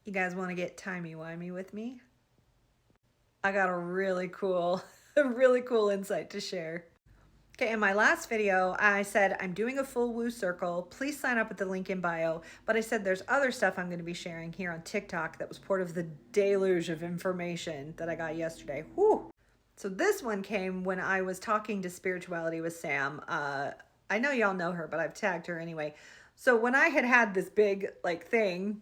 You guys want to get timey-wimey with me? I got a really cool, a really cool insight to share. Okay, in my last video, I said I'm doing a full woo circle. Please sign up at the link in bio. But I said there's other stuff I'm going to be sharing here on TikTok that was part of the deluge of information that I got yesterday. Whew. So this one came when I was talking to Spirituality with Sam. I know y'all know her, but I've tagged her anyway. So when I had this big thing,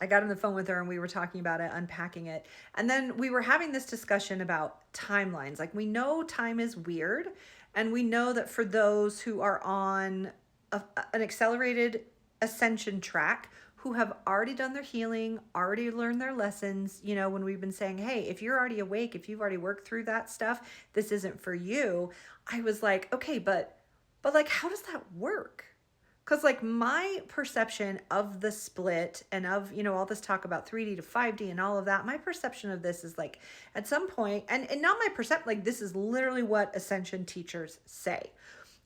I got on the phone with her and we were talking about it, unpacking it. And then we were having this discussion about timelines. Like, we know time is weird, and we know that for those who are on an accelerated ascension track, who have already done their healing, already learned their lessons, when we've been saying, hey, if you're already awake, if you've already worked through that stuff, this isn't for you. I was like, okay, but like, how does that work? Because my perception of the split and of, all this talk about 3D to 5D and all of that, my perception of this is at some point, and not my perception, this is literally what Ascension teachers say,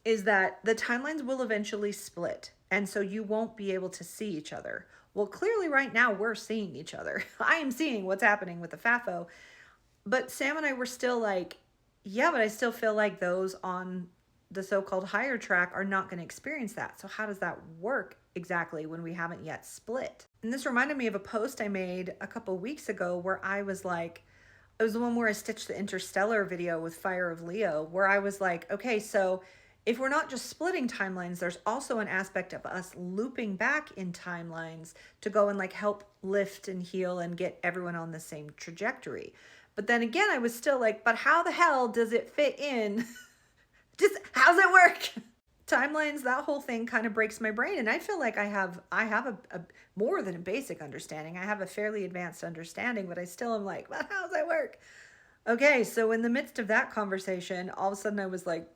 is that the timelines will eventually split. And so you won't be able to see each other. Well, clearly right now we're seeing each other. I am seeing what's happening with the FAFO. But Sam and I were still yeah, but I still feel like those on the so-called higher track are not going to experience that. So how does that work exactly when we haven't yet split? And this reminded me of a post I made a couple weeks ago where I was it was the one where I stitched the Interstellar video with Fire of Leo, where I was like, okay, so if we're not just splitting timelines, there's also an aspect of us looping back in timelines to go and help lift and heal and get everyone on the same trajectory. But then again, I was still but how the hell does it fit in? Just how's it work? Timelines, that whole thing kind of breaks my brain. And I feel like I have a more than a basic understanding. I have a fairly advanced understanding, but I still am but how does that work? Okay, so in the midst of that conversation, all of a sudden I was like,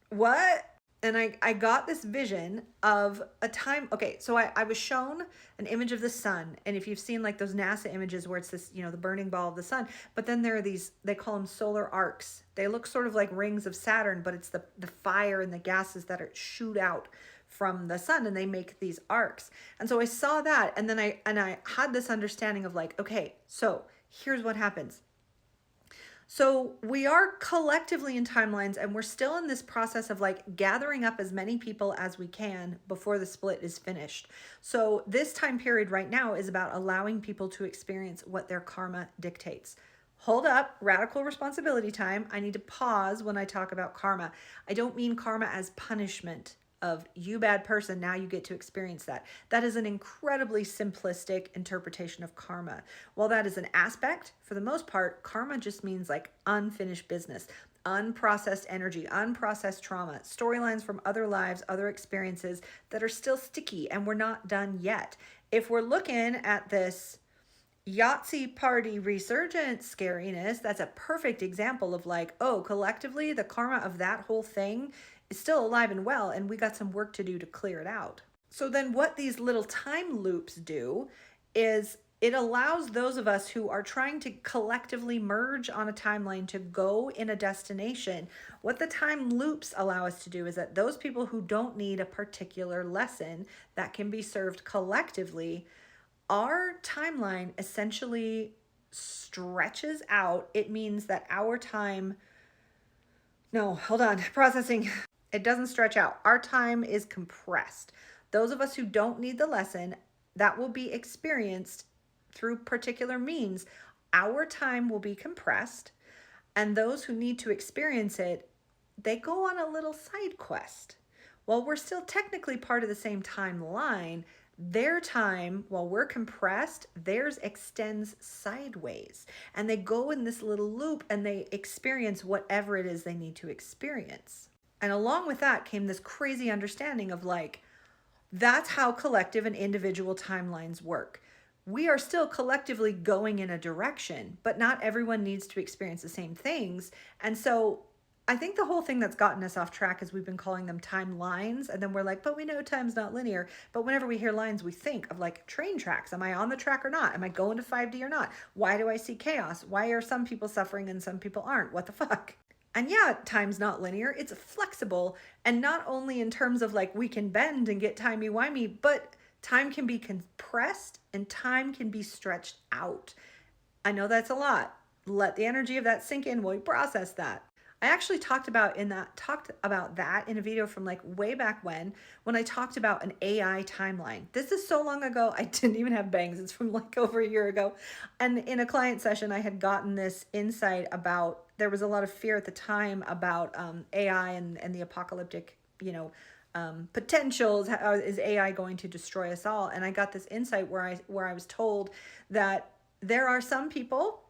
what? And I got this vision of a time. Okay, so I was shown an image of the sun. And if you've seen those NASA images where it's this, the burning ball of the sun, but then there are these, they call them solar arcs. They look sort of like rings of Saturn, but it's the fire and the gases that shoot out from the sun, and they make these arcs. And so I saw that, and then I had this understanding of okay, so here's what happens. So we are collectively in timelines, and we're still in this process of gathering up as many people as we can before the split is finished. So this time period right now is about allowing people to experience what their karma dictates. Hold up, radical responsibility time. I need to pause when I talk about karma. I don't mean karma as punishment of you bad person, now you get to experience that. That is an incredibly simplistic interpretation of karma. While that is an aspect, for the most part, karma just means unfinished business, unprocessed energy, unprocessed trauma, storylines from other lives, other experiences that are still sticky and we're not done yet. If we're looking at this Yahtzee party resurgence scariness, that's a perfect example of oh, collectively the karma of that whole thing is still alive and well, and we got some work to do to clear it out. So then what these little time loops do is it allows those of us who are trying to collectively merge on a timeline to go in a destination. What the time loops allow us to do is that those people who don't need a particular lesson that can be served collectively, our timeline essentially stretches out. It means that our time, no, hold on, processing. It doesn't stretch out. Our time is compressed. Those of us who don't need the lesson, that will be experienced through particular means. Our time will be compressed, and those who need to experience it, they go on a little side quest. While we're still technically part of the same timeline, their time, while we're compressed, theirs extends sideways. And they go in this little loop and they experience whatever it is they need to experience. And along with that came this crazy understanding of that's how collective and individual timelines work. We are still collectively going in a direction, but not everyone needs to experience the same things. And so I think the whole thing that's gotten us off track is we've been calling them timelines, and then we're but we know time's not linear. But whenever we hear lines, we think of train tracks. Am I on the track or not? Am I going to 5D or not? Why do I see chaos? Why are some people suffering and some people aren't? What the fuck? And yeah, time's not linear, it's flexible. And not only in terms of we can bend and get timey-wimey, but Time can be compressed and time can be stretched out. I know that's a lot. Let the energy of that sink in while you process that. I actually talked about that in a video from like way back when I talked about an AI timeline. This is so long ago, I didn't even have bangs. It's from like over a year ago. And in a client session, I had gotten this insight about, there was a lot of fear at the time about AI and the apocalyptic, potentials. How is AI going to destroy us all? And I got this insight where I was told that there are some people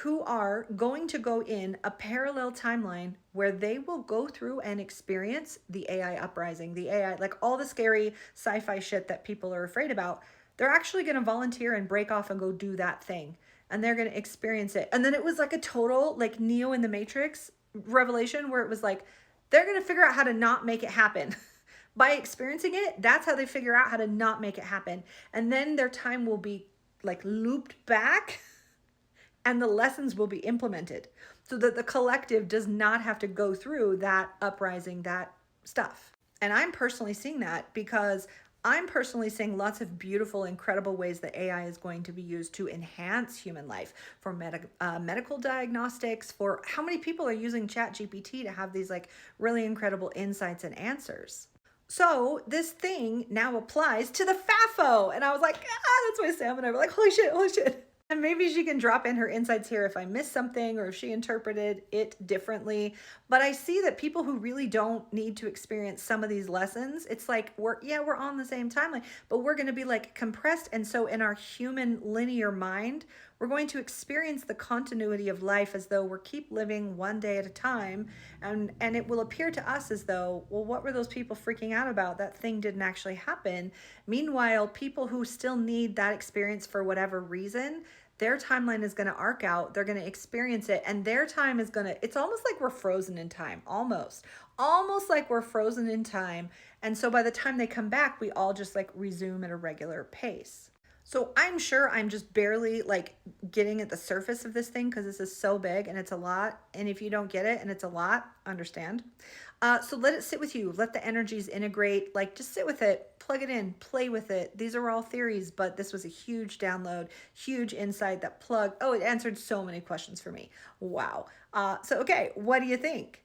who are going to go in a parallel timeline where they will go through and experience the AI uprising, the AI, like all the scary sci-fi shit that people are afraid about. They're actually going to volunteer and break off and go do that thing. And they're going to experience it. And then it was like a total, like Neo in the Matrix revelation where it was like, they're going to figure out how to not make it happen. By experiencing it, that's how they figure out how to not make it happen. And then their time will be like looped back and the lessons will be implemented so that the collective does not have to go through that uprising, that stuff. And I'm personally seeing that because I'm personally seeing lots of beautiful, incredible ways that AI is going to be used to enhance human life for medical diagnostics, for how many people are using ChatGPT to have these like really incredible insights and answers. So this thing now applies to the FAFO. And I was like, that's why Sam and I were like, holy shit, holy shit. And maybe she can drop in her insights here if I missed something or if she interpreted it differently. But I see that people who really don't need to experience some of these lessons, it's like, we're on the same timeline, but we're going to be like compressed. And so in our human linear mind, we're going to experience the continuity of life as though we're keep living one day at a time. And it will appear to us as though, well, what were those people freaking out about? That thing didn't actually happen. Meanwhile, people who still need that experience for whatever reason, their timeline is going to arc out. They're going to experience it. And their time is going to, it's almost like we're frozen in time, almost like we're frozen in time. And so by the time they come back, we all just like resume at a regular pace. So I'm sure I'm just barely like getting at the surface of this thing because this is so big and it's a lot. And if you don't get it and it's a lot, understand. So let it sit with you. Let the energies integrate, like just sit with it, plug it in, play with it. These are all theories, but this was a huge download, huge insight that it answered so many questions for me. Wow. Okay, what do you think?